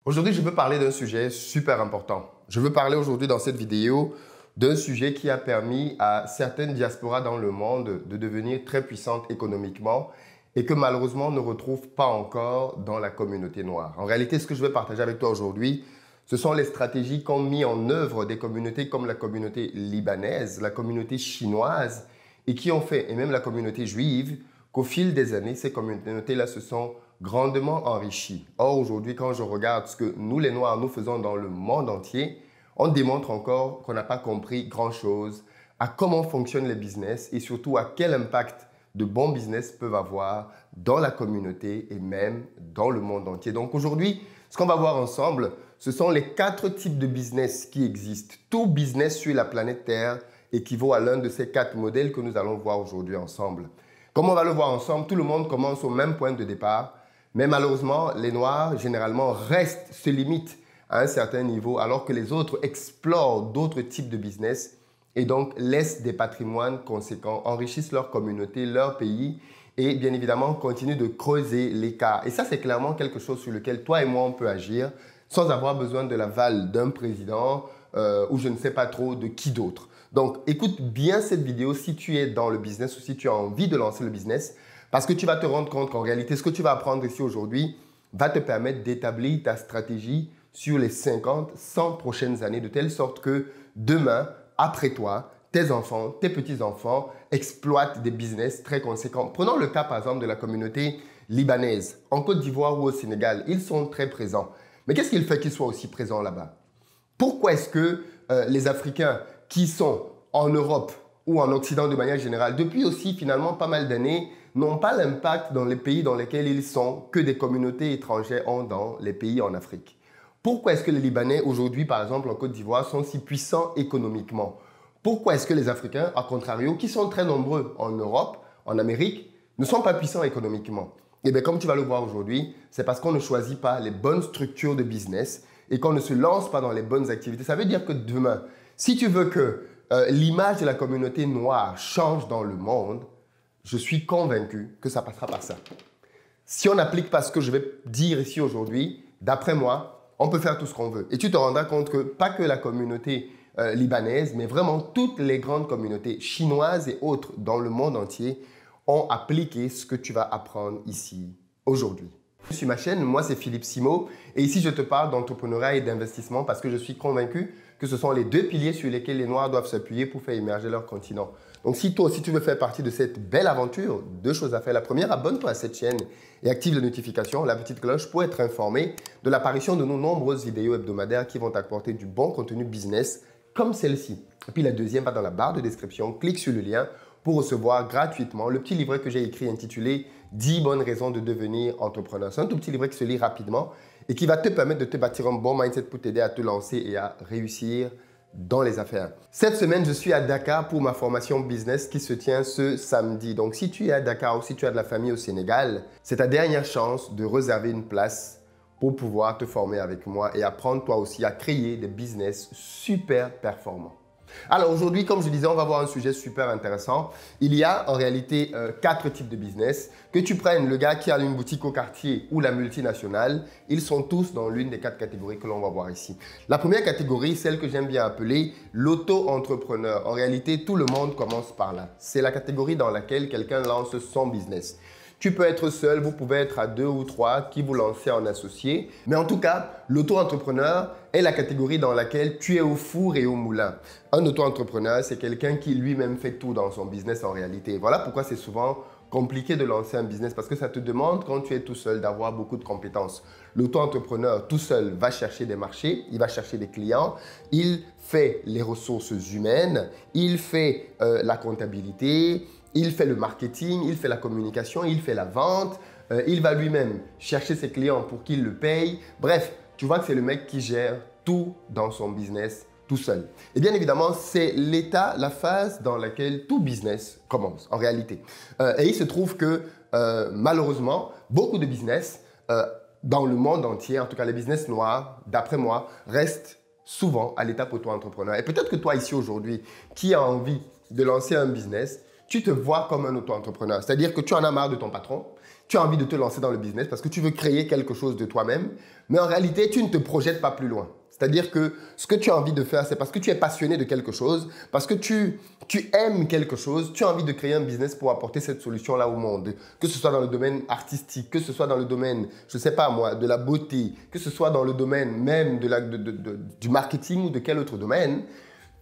Aujourd'hui, je veux parler d'un sujet super important. Je veux parler aujourd'hui dans cette vidéo d'un sujet qui a permis à certaines diasporas dans le monde de devenir très puissantes économiquement et que malheureusement on ne retrouve pas encore dans la communauté noire. En réalité, ce que je vais partager avec toi aujourd'hui, ce sont les stratégies qu'ont mis en œuvre des communautés comme la communauté libanaise, la communauté chinoise et qui ont fait, et même la communauté juive, qu'au fil des années, ces communautés-là se sont grandement enrichies. Or, aujourd'hui, quand je regarde ce que nous, les Noirs, nous faisons dans le monde entier, on démontre encore qu'on n'a pas compris grand-chose à comment fonctionnent les business et surtout à quel impact de bons business peuvent avoir dans la communauté et même dans le monde entier. Donc aujourd'hui, ce qu'on va voir ensemble, ce sont les 4 types de business qui existent. Tout business sur la planète Terre équivaut à l'un de ces 4 modèles que nous allons voir aujourd'hui ensemble. Comme on va le voir ensemble, tout le monde commence au même point de départ, mais malheureusement, les Noirs, généralement, se limitent à un certain niveau, alors que les autres explorent d'autres types de business et donc laissent des patrimoines conséquents, enrichissent leur communauté, leur pays et bien évidemment continuent de creuser l'écart. Et ça, c'est clairement quelque chose sur lequel toi et moi, on peut agir sans avoir besoin de l'aval d'un président ou je ne sais pas trop de qui d'autre. Donc, écoute bien cette vidéo si tu es dans le business ou si tu as envie de lancer le business parce que tu vas te rendre compte qu'en réalité, ce que tu vas apprendre ici aujourd'hui va te permettre d'établir ta stratégie sur les 50, 100 prochaines années de telle sorte que demain, après toi, tes enfants, tes petits-enfants exploitent des business très conséquents. Prenons le cas par exemple de la communauté libanaise. En Côte d'Ivoire ou au Sénégal, ils sont très présents. Mais qu'est-ce qu'il fait qu'ils soient aussi présents là-bas? Pourquoi est-ce que les Africains qui sont en Europe ou en Occident de manière générale, depuis aussi finalement pas mal d'années, n'ont pas l'impact dans les pays dans lesquels ils sont que des communautés étrangères ont dans les pays en Afrique? Pourquoi est-ce que les Libanais aujourd'hui, par exemple en Côte d'Ivoire, sont si puissants économiquement? Pourquoi est-ce que les Africains, à contrario, qui sont très nombreux en Europe, en Amérique, ne sont pas puissants économiquement? Eh bien, comme tu vas le voir aujourd'hui, c'est parce qu'on ne choisit pas les bonnes structures de business et qu'on ne se lance pas dans les bonnes activités. Ça veut dire que demain, si tu veux que l'image de la communauté noire change dans le monde, je suis convaincu que ça passera par ça. Si on n'applique pas ce que je vais dire ici aujourd'hui, d'après moi, on peut faire tout ce qu'on veut. Et tu te rendras compte que pas que la communauté libanaise, mais vraiment toutes les grandes communautés chinoises et autres dans le monde entier ont appliqué ce que tu vas apprendre ici aujourd'hui. Sur ma chaîne, moi c'est Philippe Simo et ici je te parle d'entrepreneuriat et d'investissement parce que je suis convaincu que ce sont les 2 piliers sur lesquels les Noirs doivent s'appuyer pour faire émerger leur continent. Donc si toi aussi tu veux faire partie de cette belle aventure, 2 choses à faire. La première, abonne-toi à cette chaîne et active les notifications, la petite cloche pour être informé de l'apparition de nos nombreuses vidéos hebdomadaires qui vont t'apporter du bon contenu business comme celle-ci. Et puis la deuxième, va dans la barre de description, clique sur le lien pour recevoir gratuitement le petit livret que j'ai écrit intitulé 10 bonnes raisons de devenir entrepreneur. C'est un tout petit livret qui se lit rapidement et qui va te permettre de te bâtir un bon mindset pour t'aider à te lancer et à réussir dans les affaires. Cette semaine, je suis à Dakar pour ma formation business qui se tient ce samedi. Donc, si tu es à Dakar ou si tu as de la famille au Sénégal, c'est ta dernière chance de réserver une place pour pouvoir te former avec moi et apprendre toi aussi à créer des business super performants. Alors aujourd'hui, comme je disais, on va voir un sujet super intéressant. Il y a en réalité 4 types de business. Que tu prennes le gars qui a une boutique au quartier ou la multinationale, ils sont tous dans l'une des 4 catégories que l'on va voir ici. La première catégorie, celle que j'aime bien appeler l'auto-entrepreneur. En réalité, tout le monde commence par là. C'est la catégorie dans laquelle quelqu'un lance son business. Tu peux être seul, vous pouvez être à 2 ou 3 qui vous lancez en associé. Mais en tout cas, l'auto-entrepreneur est la catégorie dans laquelle tu es au four et au moulin. Un auto-entrepreneur, c'est quelqu'un qui lui-même fait tout dans son business en réalité. Voilà pourquoi c'est souvent compliqué de lancer un business parce que ça te demande quand tu es tout seul d'avoir beaucoup de compétences. L'auto-entrepreneur tout seul va chercher des marchés, il va chercher des clients, il fait les ressources humaines, il fait la comptabilité, il fait le marketing, il fait la communication, il fait la vente, il va lui-même chercher ses clients pour qu'ils le payent. Bref, tu vois que c'est le mec qui gère tout dans son business tout seul. Et bien évidemment, c'est l'état, la phase dans laquelle tout business commence en réalité. Et il se trouve que malheureusement, beaucoup de business dans le monde entier, en tout cas les business noirs, d'après moi, restent souvent à l'étape auto-entrepreneur. Et peut-être que toi ici aujourd'hui, qui a envie de lancer un business, tu te vois comme un auto-entrepreneur. C'est-à-dire que tu en as marre de ton patron, tu as envie de te lancer dans le business parce que tu veux créer quelque chose de toi-même, mais en réalité, tu ne te projettes pas plus loin. C'est-à-dire que ce que tu as envie de faire, c'est parce que tu es passionné de quelque chose, parce que tu aimes quelque chose, tu as envie de créer un business pour apporter cette solution-là au monde. Que ce soit dans le domaine artistique, que ce soit dans le domaine, je ne sais pas moi, de la beauté, que ce soit dans le domaine même du marketing ou de quel autre domaine,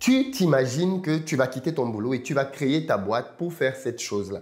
tu t'imagines que tu vas quitter ton boulot et tu vas créer ta boîte pour faire cette chose-là.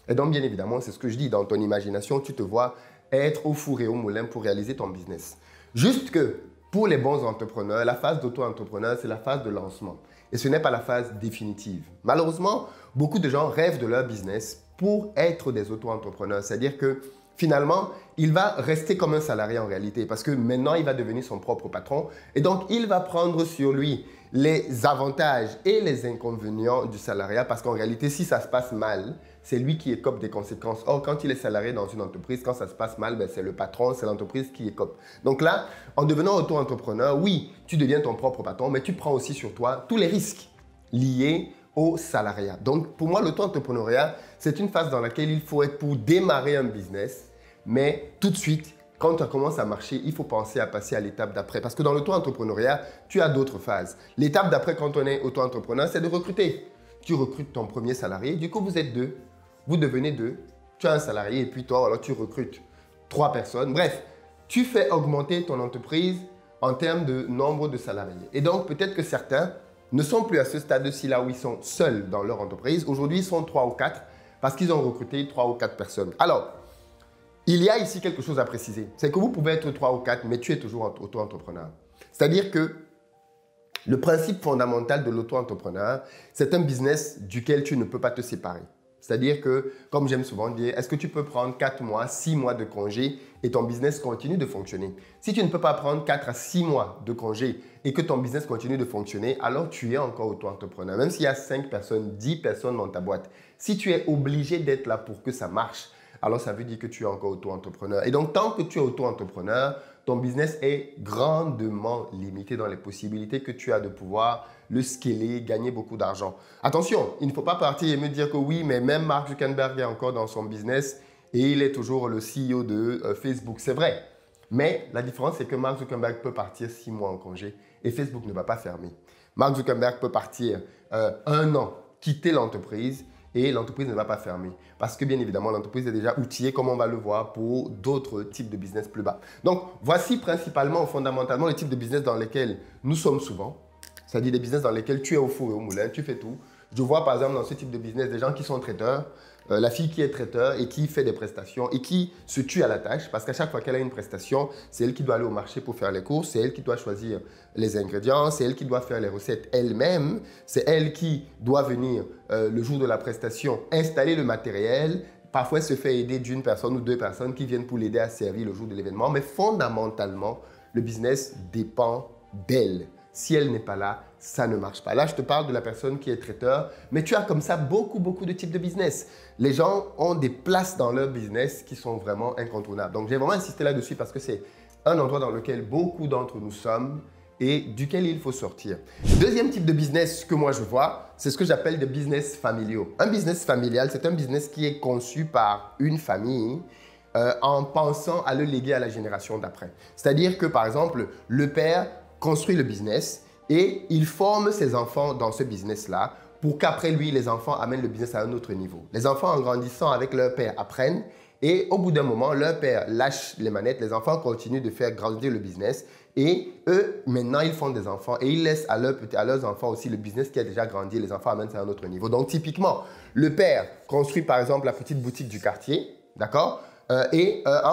Et donc, bien évidemment, c'est ce que je dis, dans ton imagination, tu te vois être au four et au moulin pour réaliser ton business. Juste que pour les bons entrepreneurs, la phase d'auto-entrepreneur, c'est la phase de lancement. Et ce n'est pas la phase définitive. Malheureusement, beaucoup de gens rêvent de leur business pour être des auto-entrepreneurs. C'est-à-dire que finalement, il va rester comme un salarié en réalité parce que maintenant, il va devenir son propre patron. Et donc, il va prendre sur lui les avantages et les inconvénients du salariat parce qu'en réalité, si ça se passe mal, c'est lui qui écope des conséquences. Or, quand il est salarié dans une entreprise, quand ça se passe mal, ben, c'est le patron, c'est l'entreprise qui écope. Donc là, en devenant auto-entrepreneur, oui, tu deviens ton propre patron, mais tu prends aussi sur toi tous les risques liés au salariat. Donc, pour moi, l'auto-entrepreneuriat, c'est une phase dans laquelle il faut être pour démarrer un business, mais tout de suite, quand ça commence à marcher, il faut penser à passer à l'étape d'après. Parce que dans l'auto-entrepreneuriat, tu as d'autres phases. L'étape d'après, quand on est auto-entrepreneur, c'est de recruter. Tu recrutes ton premier salarié, du coup, vous êtes deux. Vous devenez deux, tu as un salarié et puis toi, alors tu recrutes 3 personnes. Bref, tu fais augmenter ton entreprise en termes de nombre de salariés. Et donc, peut-être que certains ne sont plus à ce stade-ci là où ils sont seuls dans leur entreprise. Aujourd'hui, ils sont 3 ou 4 parce qu'ils ont recruté 3 ou 4 personnes. Alors, il y a ici quelque chose à préciser. C'est que vous pouvez être 3 ou 4, mais tu es toujours auto-entrepreneur. C'est-à-dire que le principe fondamental de l'auto-entrepreneur, c'est un business duquel tu ne peux pas te séparer. C'est-à-dire que, comme j'aime souvent dire, est-ce que tu peux prendre 4 mois, 6 mois de congé et ton business continue de fonctionner? Si tu ne peux pas prendre 4 à 6 mois de congé et que ton business continue de fonctionner, alors tu es encore auto-entrepreneur. Même s'il y a 5 personnes, 10 personnes dans ta boîte, si tu es obligé d'être là pour que ça marche, alors ça veut dire que tu es encore auto-entrepreneur. Et donc, tant que tu es auto-entrepreneur, ton business est grandement limité dans les possibilités que tu as de pouvoir le scaler, gagner beaucoup d'argent. Attention, il ne faut pas partir et me dire que oui, mais même Mark Zuckerberg est encore dans son business et il est toujours le CEO de Facebook. C'est vrai. Mais la différence, c'est que Mark Zuckerberg peut partir 6 mois en congé et Facebook ne va pas fermer. Mark Zuckerberg peut partir 1 an, quitter l'entreprise et l'entreprise ne va pas fermer. Parce que bien évidemment, l'entreprise est déjà outillée, comme on va le voir, pour d'autres types de business plus bas. Donc, voici principalement, fondamentalement, les types de business dans lesquels nous sommes souvent. C'est-à-dire des business dans lesquels tu es au four et au moulin, tu fais tout. Je vois par exemple dans ce type de business des gens qui sont traiteurs, la fille qui est traiteur et qui fait des prestations et qui se tue à la tâche parce qu'à chaque fois qu'elle a une prestation, c'est elle qui doit aller au marché pour faire les courses, c'est elle qui doit choisir les ingrédients, c'est elle qui doit faire les recettes elle-même, c'est elle qui doit venir le jour de la prestation installer le matériel. Parfois, elle se fait aider d'une personne ou 2 personnes qui viennent pour l'aider à servir le jour de l'événement, mais fondamentalement, le business dépend d'elle. Si elle n'est pas là, ça ne marche pas. Là, je te parle de la personne qui est traiteur, mais tu as comme ça beaucoup de types de business. Les gens ont des places dans leur business qui sont vraiment incontournables. Donc, j'ai vraiment insisté là-dessus parce que c'est un endroit dans lequel beaucoup d'entre nous sommes et duquel il faut sortir. Deuxième type de business que moi je vois, c'est ce que j'appelle des business familiaux. Un business familial, c'est un business qui est conçu par une famille en pensant à le léguer à la génération d'après. C'est-à-dire que, par exemple, le père construit le business et il forme ses enfants dans ce business-là pour qu'après lui, les enfants amènent le business à un autre niveau. Les enfants, en grandissant avec leur père, apprennent et au bout d'un moment, leur père lâche les manettes, les enfants continuent de faire grandir le business et eux, maintenant, ils font des enfants et ils laissent à leurs enfants aussi le business qui a déjà grandi et les enfants amènent ça à un autre niveau. Donc, typiquement, le père construit par exemple la petite boutique du quartier, d'accord ? À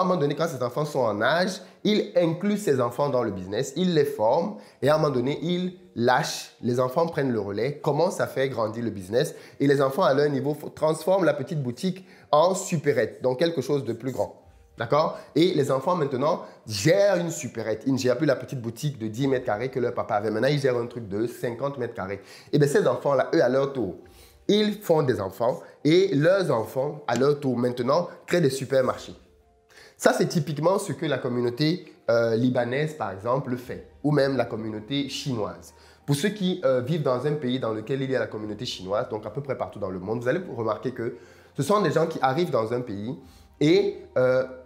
un moment donné, quand ses enfants sont en âge, il inclut ses enfants dans le business, il les forme et à un moment donné, il lâche, les enfants prennent le relais, commencent à faire grandir le business et les enfants à leur niveau transforment la petite boutique en supérette, donc quelque chose de plus grand. D'accord? Et les enfants maintenant gèrent une supérette. Ils ne gèrent plus la petite boutique de 10 mètres carrés que leur papa avait. Maintenant, ils gèrent un truc de 50 mètres carrés. Et bien ces enfants-là, eux, à leur tour, ils font des enfants et leurs enfants, à leur tour, maintenant, créent des supermarchés. Ça, c'est typiquement ce que la communauté libanaise, par exemple, fait, ou même la communauté chinoise. Pour ceux qui vivent dans un pays dans lequel il y a la communauté chinoise, donc à peu près partout dans le monde, vous allez remarquer que ce sont des gens qui arrivent dans un pays et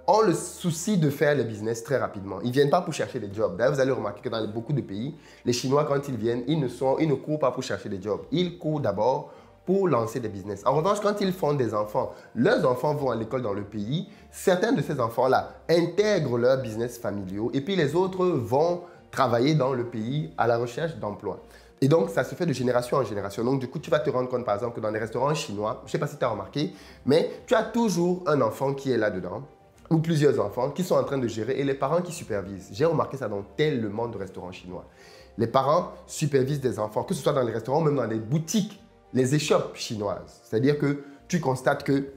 ont le souci de faire le business très rapidement. Ils ne viennent pas pour chercher des jobs. D'ailleurs, vous allez remarquer que dans beaucoup de pays, les Chinois, quand ils viennent, ils ne courent pas pour chercher des jobs. Ils courent d'abord pour lancer des business. En revanche, quand ils font des enfants, leurs enfants vont à l'école dans le pays, certains de ces enfants-là intègrent leurs business familiaux et puis les autres vont travailler dans le pays à la recherche d'emploi. Et donc, ça se fait de génération en génération. Donc, du coup, tu vas te rendre compte, par exemple, que dans les restaurants chinois, je ne sais pas si tu as remarqué, mais tu as toujours un enfant qui est là-dedans, ou plusieurs enfants qui sont en train de gérer et les parents qui supervisent. J'ai remarqué ça dans tellement de restaurants chinois. Les parents supervisent des enfants, que ce soit dans les restaurants ou même dans les boutiques, les échoppes chinoises. C'est-à-dire que tu constates que,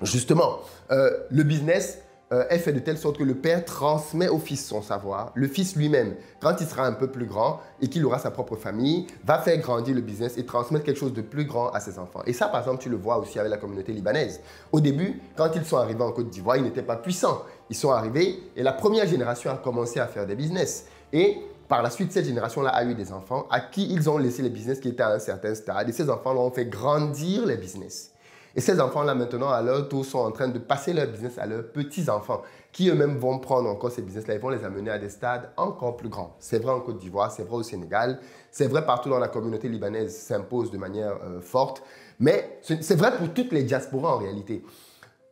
justement, le business est fait de telle sorte que le père transmet au fils son savoir. Le fils lui-même, quand il sera un peu plus grand et qu'il aura sa propre famille, va faire grandir le business et transmettre quelque chose de plus grand à ses enfants. Et ça, par exemple, tu le vois aussi avec la communauté libanaise. Au début, quand ils sont arrivés en Côte d'Ivoire, ils n'étaient pas puissants. Ils sont arrivés et la première génération a commencé à faire des business. Et par la suite, cette génération-là a eu des enfants à qui ils ont laissé les business qui étaient à un certain stade. Et ces enfants-là ont fait grandir les business. Et ces enfants-là, maintenant, à leur tour, sont en train de passer leur business à leurs petits-enfants, qui eux-mêmes vont prendre encore ces business-là et vont les amener à des stades encore plus grands. C'est vrai en Côte d'Ivoire, c'est vrai au Sénégal, c'est vrai partout dans la communauté libanaise, s'impose de manière forte. Mais c'est vrai pour toutes les diasporas en réalité,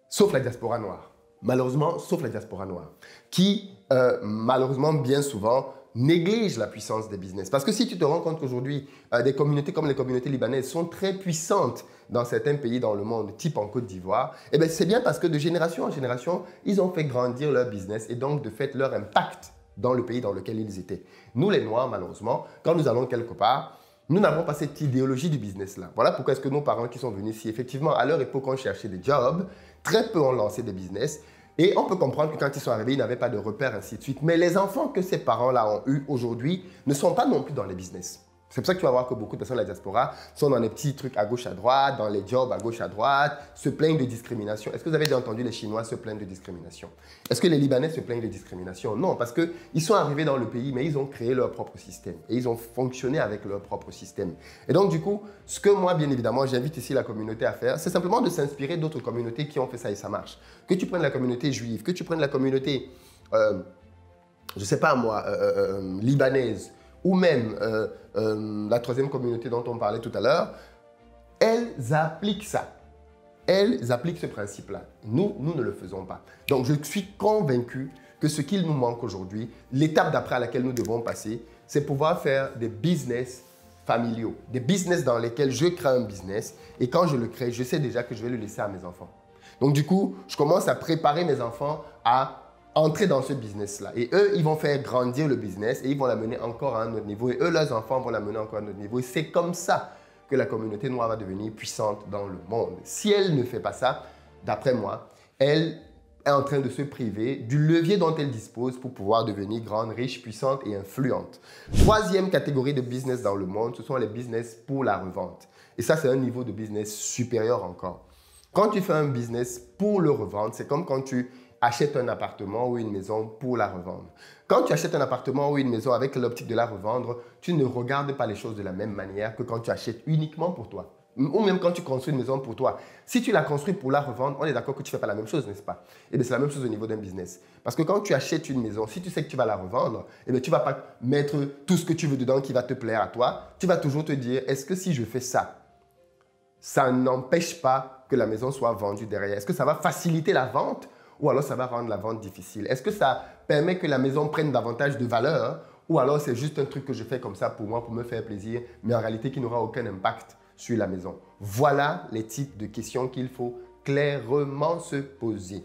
sauf la diaspora noire. Malheureusement, sauf la diaspora noire, qui, malheureusement, bien souvent, néglige la puissance des business. Parce que si tu te rends compte qu'aujourd'hui, des communautés comme les communautés libanaises sont très puissantes dans certains pays dans le monde, type en Côte d'Ivoire, eh bien, c'est bien parce que de génération en génération, ils ont fait grandir leur business et donc, de fait, leur impact dans le pays dans lequel ils étaient. Nous, les Noirs, malheureusement, quand nous allons quelque part, nous n'avons pas cette idéologie du business-là. Voilà pourquoi est-ce que nos parents qui sont venus ici, effectivement, à leur époque, ont cherché des jobs, très peu ont lancé des business. Et on peut comprendre que quand ils sont arrivés, ils n'avaient pas de repères, ainsi de suite. Mais les enfants que ces parents-là ont eus aujourd'hui ne sont pas non plus dans les business. C'est pour ça que tu vas voir que beaucoup de personnes de la diaspora sont dans les petits trucs à gauche, à droite, dans les jobs à gauche, à droite, se plaignent de discrimination. Est-ce que vous avez déjà entendu les Chinois se plaindre de discrimination? Est-ce que les Libanais se plaignent de discrimination? Non, parce qu'ils sont arrivés dans le pays, mais ils ont créé leur propre système. Et ils ont fonctionné avec leur propre système. Et donc, du coup, ce que moi, bien évidemment, j'invite ici la communauté à faire, c'est simplement de s'inspirer d'autres communautés qui ont fait ça et ça marche. Que tu prennes la communauté juive, que tu prennes la communauté, je ne sais pas moi, libanaise, ou même la troisième communauté dont on parlait tout à l'heure, elles appliquent ça. Elles appliquent ce principe-là. Nous ne le faisons pas. Donc, je suis convaincu que ce qu'il nous manque aujourd'hui, l'étape d'après à laquelle nous devons passer, c'est pouvoir faire des business familiaux. Des business dans lesquels je crée un business et quand je le crée, je sais déjà que je vais le laisser à mes enfants. Donc, du coup, je commence à préparer mes enfants à entrer dans ce business-là. Et eux, ils vont faire grandir le business et ils vont l'amener encore à un autre niveau. Et eux, leurs enfants vont l'amener encore à un autre niveau. Et c'est comme ça que la communauté noire va devenir puissante dans le monde. Si elle ne fait pas ça, d'après moi, elle est en train de se priver du levier dont elle dispose pour pouvoir devenir grande, riche, puissante et influente. Troisième catégorie de business dans le monde, ce sont les business pour la revente. Et ça, c'est un niveau de business supérieur encore. Quand tu fais un business pour le revendre, c'est comme quand tu achètes un appartement ou une maison pour la revendre. Quand tu achètes un appartement ou une maison avec l'optique de la revendre, tu ne regardes pas les choses de la même manière que quand tu achètes uniquement pour toi. Ou même quand tu construis une maison pour toi. Si tu la construis pour la revendre, on est d'accord que tu ne fais pas la même chose, n'est-ce pas? Et bien, c'est la même chose au niveau d'un business. Parce que quand tu achètes une maison, si tu sais que tu vas la revendre, et bien, tu ne vas pas mettre tout ce que tu veux dedans qui va te plaire à toi. Tu vas toujours te dire, est-ce que si je fais ça, ça n'empêche pas que la maison soit vendue derrière? Est-ce que ça va faciliter la vente? Ou alors ça va rendre la vente difficile? Est-ce que ça permet que la maison prenne davantage de valeur? Ou alors c'est juste un truc que je fais comme ça pour moi, pour me faire plaisir, mais en réalité qui n'aura aucun impact sur la maison? Voilà les types de questions qu'il faut clairement se poser.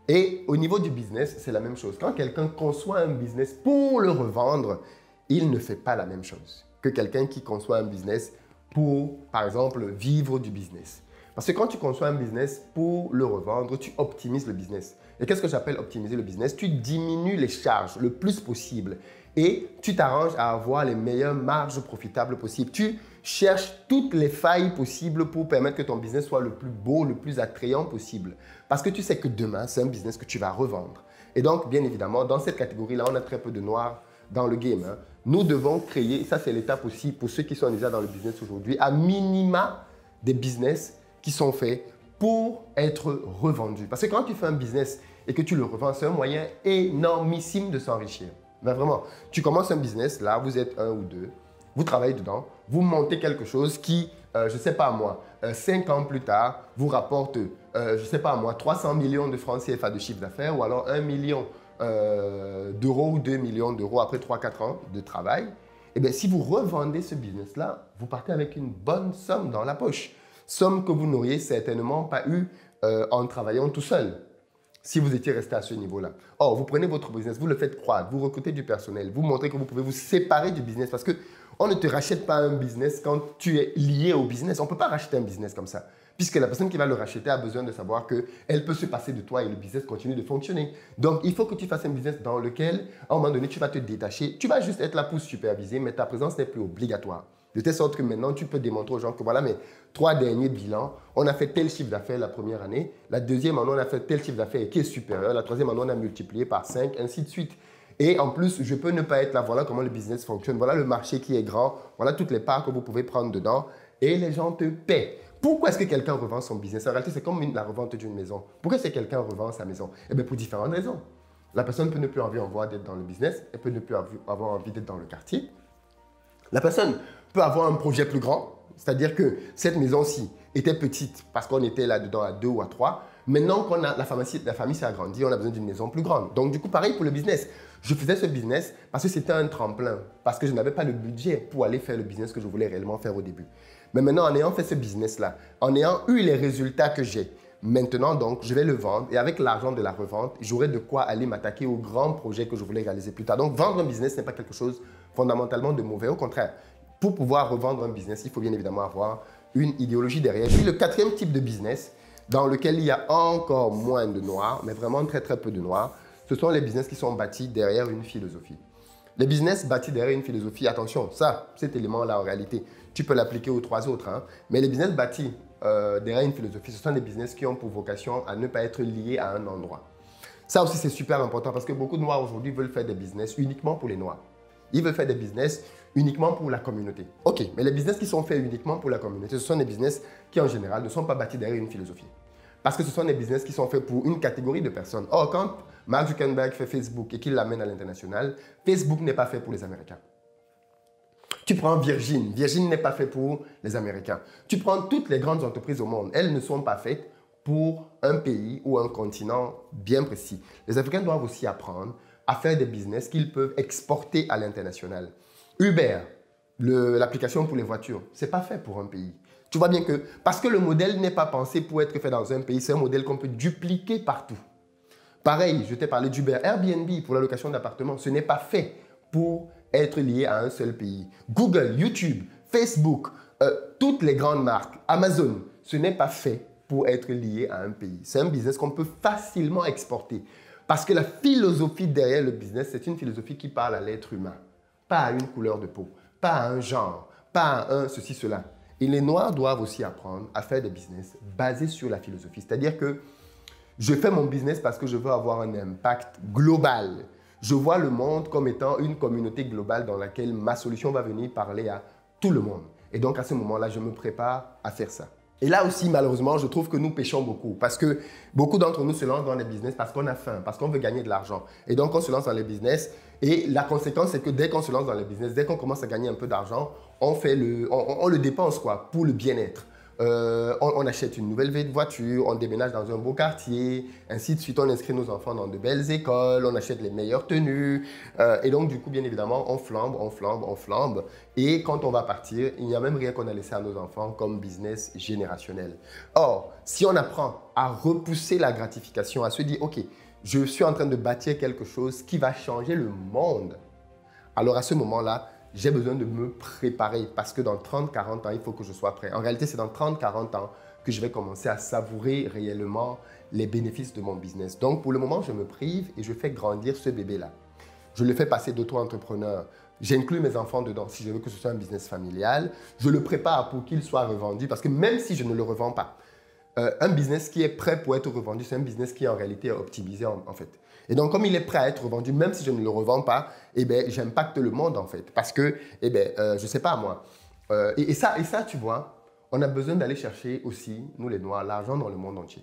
Et au niveau du business, c'est la même chose. Quand quelqu'un conçoit un business pour le revendre, il ne fait pas la même chose que quelqu'un qui conçoit un business pour, par exemple, vivre du business. Parce que quand tu conçois un business pour le revendre, tu optimises le business. Et qu'est-ce que j'appelle optimiser le business? Tu diminues les charges le plus possible et tu t'arranges à avoir les meilleures marges profitables possibles. Tu cherches toutes les failles possibles pour permettre que ton business soit le plus beau, le plus attrayant possible. Parce que tu sais que demain, c'est un business que tu vas revendre. Et donc, bien évidemment, dans cette catégorie-là, on a très peu de noirs dans le game. Nous devons créer, ça c'est l'étape aussi pour ceux qui sont déjà dans le business aujourd'hui, à minima des business qui sont faits pour être revendu. Parce que quand tu fais un business et que tu le revends, c'est un moyen énormissime de s'enrichir. Ben vraiment, tu commences un business, là, vous êtes un ou deux, vous travaillez dedans, vous montez quelque chose qui, je ne sais pas moi, 5 ans plus tard, vous rapporte, je ne sais pas moi, 300 millions de francs CFA de chiffre d'affaires ou alors 1 million d'euros ou 2 millions d'euros après 3-4 ans de travail. Eh bien, si vous revendez ce business-là, vous partez avec une bonne somme dans la poche. Somme que vous n'auriez certainement pas eu en travaillant tout seul, si vous étiez resté à ce niveau-là. Or, vous prenez votre business, vous le faites croître, vous recrutez du personnel, vous montrez que vous pouvez vous séparer du business parce qu'on ne te rachète pas un business quand tu es lié au business. On ne peut pas racheter un business comme ça, puisque la personne qui va le racheter a besoin de savoir qu'elle peut se passer de toi et le business continue de fonctionner. Donc, il faut que tu fasses un business dans lequel, à un moment donné, tu vas te détacher. Tu vas juste être là pour superviser, mais ta présence n'est plus obligatoire. De telle sorte que maintenant, tu peux démontrer aux gens que voilà, mais 3 derniers bilans, on a fait tel chiffre d'affaires la première année, la deuxième année, on a fait tel chiffre d'affaires qui est supérieur, la troisième année, on a multiplié par 5, ainsi de suite. Et en plus, je peux ne pas être là, voilà comment le business fonctionne, voilà le marché qui est grand, voilà toutes les parts que vous pouvez prendre dedans et les gens te paient. Pourquoi est-ce que quelqu'un revend son business? En réalité, c'est comme la revente d'une maison. Pourquoi est-ce que quelqu'un revend sa maison? Eh bien, pour différentes raisons. La personne peut ne plus avoir d'être dans le business, elle peut ne plus avoir envie d'être dans le quartier. La personne peut avoir un projet plus grand, c'est-à-dire que cette maison-ci était petite parce qu'on était là-dedans à 2 ou à 3. Maintenant qu'on a la famille s'est agrandie, on a besoin d'une maison plus grande. Donc du coup, pareil pour le business. Je faisais ce business parce que c'était un tremplin, parce que je n'avais pas le budget pour aller faire le business que je voulais réellement faire au début. Mais maintenant, en ayant fait ce business-là, en ayant eu les résultats que j'ai, maintenant donc, je vais le vendre et avec l'argent de la revente, j'aurai de quoi aller m'attaquer aux grands projets que je voulais réaliser plus tard. Donc vendre un business n'est pas quelque chose fondamentalement de mauvais, au contraire. Pour pouvoir revendre un business, il faut bien évidemment avoir une idéologie derrière. Puis le quatrième type de business, dans lequel il y a encore moins de noirs, mais vraiment très très peu de noirs, ce sont les business qui sont bâtis derrière une philosophie. Les business bâtis derrière une philosophie, attention, cet élément-là en réalité, tu peux l'appliquer aux 3 autres, hein, mais les business bâtis derrière une philosophie, ce sont des business qui ont pour vocation à ne pas être liés à un endroit. Ça aussi, c'est super important parce que beaucoup de noirs aujourd'hui veulent faire des business uniquement pour les noirs. Ils veulent faire des business uniquement pour la communauté. Ok, mais les business qui sont faits uniquement pour la communauté, ce sont des business qui en général ne sont pas bâtis derrière une philosophie. Parce que ce sont des business qui sont faits pour une catégorie de personnes. Or, quand Mark Zuckerberg fait Facebook et qu'il l'amène à l'international, Facebook n'est pas fait pour les Américains. Tu prends Virgin, Virgin n'est pas fait pour les Américains. Tu prends toutes les grandes entreprises au monde, elles ne sont pas faites pour un pays ou un continent bien précis. Les Africains doivent aussi apprendre à faire des business qu'ils peuvent exporter à l'international. Uber, l'application pour les voitures, ce n'est pas fait pour un pays. Tu vois bien que, parce que le modèle n'est pas pensé pour être fait dans un pays, c'est un modèle qu'on peut dupliquer partout. Pareil, je t'ai parlé d'Uber, Airbnb pour la location d'appartements, ce n'est pas fait pour être lié à un seul pays. Google, YouTube, Facebook, toutes les grandes marques, Amazon, ce n'est pas fait pour être lié à un pays. C'est un business qu'on peut facilement exporter. Parce que la philosophie derrière le business, c'est une philosophie qui parle à l'être humain. Pas à une couleur de peau, pas à un genre, pas à un ceci, cela. Et les Noirs doivent aussi apprendre à faire des business basés sur la philosophie. C'est-à-dire que je fais mon business parce que je veux avoir un impact global. Je vois le monde comme étant une communauté globale dans laquelle ma solution va venir parler à tout le monde. Et donc à ce moment-là, je me prépare à faire ça. Et là aussi, malheureusement, je trouve que nous pêchons beaucoup parce que beaucoup d'entre nous se lancent dans les business parce qu'on a faim, parce qu'on veut gagner de l'argent. Et donc, on se lance dans les business et la conséquence, c'est que dès qu'on se lance dans les business, dès qu'on commence à gagner un peu d'argent, on le dépense quoi, pour le bien-être. On achète une nouvelle voiture, on déménage dans un beau quartier, ainsi de suite, on inscrit nos enfants dans de belles écoles, on achète les meilleures tenues. Et donc, du coup, bien évidemment, on flambe, on flambe, on flambe. Et quand on va partir, il n'y a même rien qu'on a laissé à nos enfants comme business générationnel. Or, si on apprend à repousser la gratification, à se dire, OK, je suis en train de bâtir quelque chose qui va changer le monde, alors à ce moment-là, j'ai besoin de me préparer parce que dans 30-40 ans, il faut que je sois prêt. En réalité, c'est dans 30-40 ans que je vais commencer à savourer réellement les bénéfices de mon business. Donc, pour le moment, je me prive et je fais grandir ce bébé-là. Je le fais passer d'auto-entrepreneur. J'inclus mes enfants dedans si je veux que ce soit un business familial. Je le prépare pour qu'il soit revendu parce que même si je ne le revends pas, un business qui est prêt pour être revendu, c'est un business qui en réalité est optimisé en fait. Et donc, comme il est prêt à être revendu, même si je ne le revends pas, eh bien, j'impacte le monde en fait. Parce que, je ne sais pas moi. Et ça, tu vois, on a besoin d'aller chercher aussi, nous les Noirs, l'argent dans le monde entier.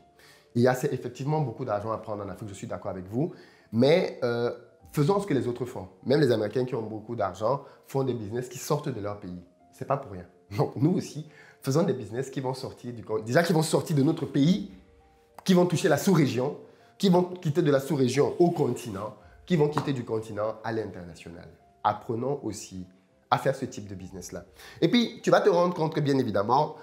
Il y a effectivement beaucoup d'argent à prendre en Afrique, je suis d'accord avec vous, mais faisons ce que les autres font. Même les Américains qui ont beaucoup d'argent font des business qui sortent de leur pays. Ce n'est pas pour rien. Donc nous aussi, faisons des business qui vont sortir qui vont sortir de notre pays, qui vont toucher la sous-région, qui vont quitter de la sous-région au continent, qui vont quitter du continent à l'international. Apprenons aussi à faire ce type de business-là. Et puis, tu vas te rendre compte que, bien évidemment,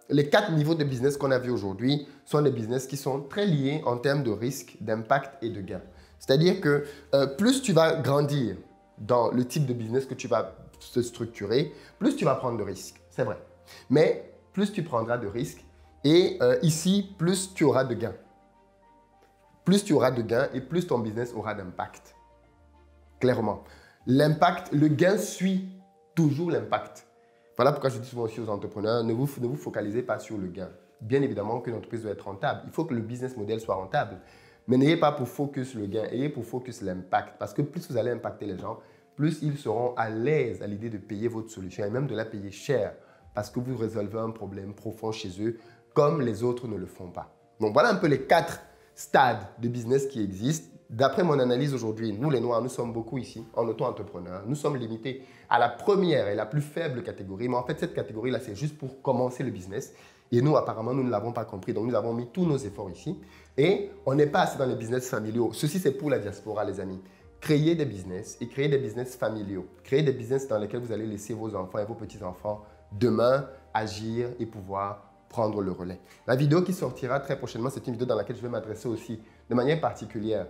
les 4 niveaux de business qu'on a vus aujourd'hui sont des business qui sont très liés en termes de risque, d'impact et de gain. C'est-à-dire que plus tu vas grandir dans le type de business que tu vas se structurer, plus tu vas prendre de risques. C'est vrai. Mais plus tu prendras de risques et ici, plus tu auras de gains. Plus tu auras de gains et plus ton business aura d'impact. Clairement. L'impact, le gain suit toujours l'impact. Voilà pourquoi je dis souvent aussi aux entrepreneurs, ne vous focalisez pas sur le gain. Bien évidemment que l'entreprise doit être rentable. Il faut que le business model soit rentable. Mais n'ayez pas pour focus le gain, ayez pour focus l'impact. Parce que plus vous allez impacter les gens, plus ils seront à l'aise à l'idée de payer votre solution et même de la payer cher. Parce que vous résolvez un problème profond chez eux comme les autres ne le font pas. Donc voilà un peu les 4 stades de business qui existent. D'après mon analyse aujourd'hui, nous les Noirs, nous sommes beaucoup ici en auto-entrepreneurs. Nous sommes limités à la première et la plus faible catégorie. Mais en fait, cette catégorie-là, c'est juste pour commencer le business. Et nous, apparemment, nous ne l'avons pas compris. Donc, nous avons mis tous nos efforts ici. Et on n'est pas assez dans les business familiaux. Ceci, c'est pour la diaspora, les amis. Créez des business et créez des business familiaux. Créez des business dans lesquels vous allez laisser vos enfants et vos petits-enfants demain agir et pouvoir prendre le relais. La vidéo qui sortira très prochainement, c'est une vidéo dans laquelle je vais m'adresser aussi de manière particulière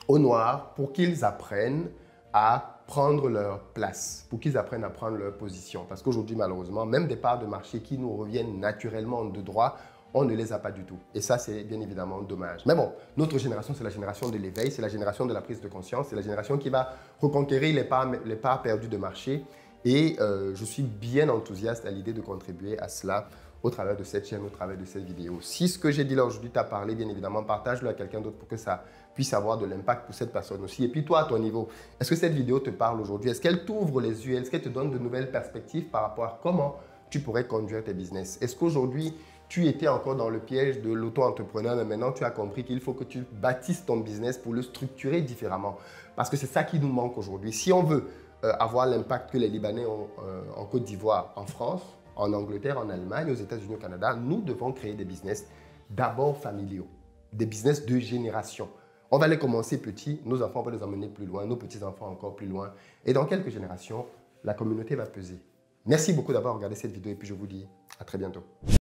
aux Noirs pour qu'ils apprennent à prendre leur place, pour qu'ils apprennent à prendre leur position. Parce qu'aujourd'hui, malheureusement, même des parts de marché qui nous reviennent naturellement de droit, on ne les a pas du tout. Et ça, c'est bien évidemment dommage. Mais bon, notre génération, c'est la génération de l'éveil, c'est la génération de la prise de conscience, c'est la génération qui va reconquérir les parts perdues de marché. Et je suis bien enthousiaste à l'idée de contribuer à cela au travers de cette chaîne, au travers de cette vidéo. Si ce que j'ai dit là aujourd'hui t'a parlé, bien évidemment, partage-le à quelqu'un d'autre pour que ça puisse avoir de l'impact pour cette personne aussi. Et puis toi, à ton niveau, est-ce que cette vidéo te parle aujourd'hui? Est-ce qu'elle t'ouvre les yeux? Est-ce qu'elle te donne de nouvelles perspectives par rapport à comment tu pourrais conduire tes business? Est-ce qu'aujourd'hui, tu étais encore dans le piège de l'auto-entrepreneur, mais maintenant tu as compris qu'il faut que tu bâtisses ton business pour le structurer différemment? Parce que c'est ça qui nous manque aujourd'hui. Si on veut avoir l'impact que les Libanais ont en Côte d'Ivoire, en France, en Angleterre, en Allemagne, aux États-Unis, au Canada, nous devons créer des business d'abord familiaux, des business de génération. On va les commencer petits, nos enfants, on va les emmener plus loin, nos petits-enfants encore plus loin. Et dans quelques générations, la communauté va peser. Merci beaucoup d'avoir regardé cette vidéo et puis je vous dis à très bientôt.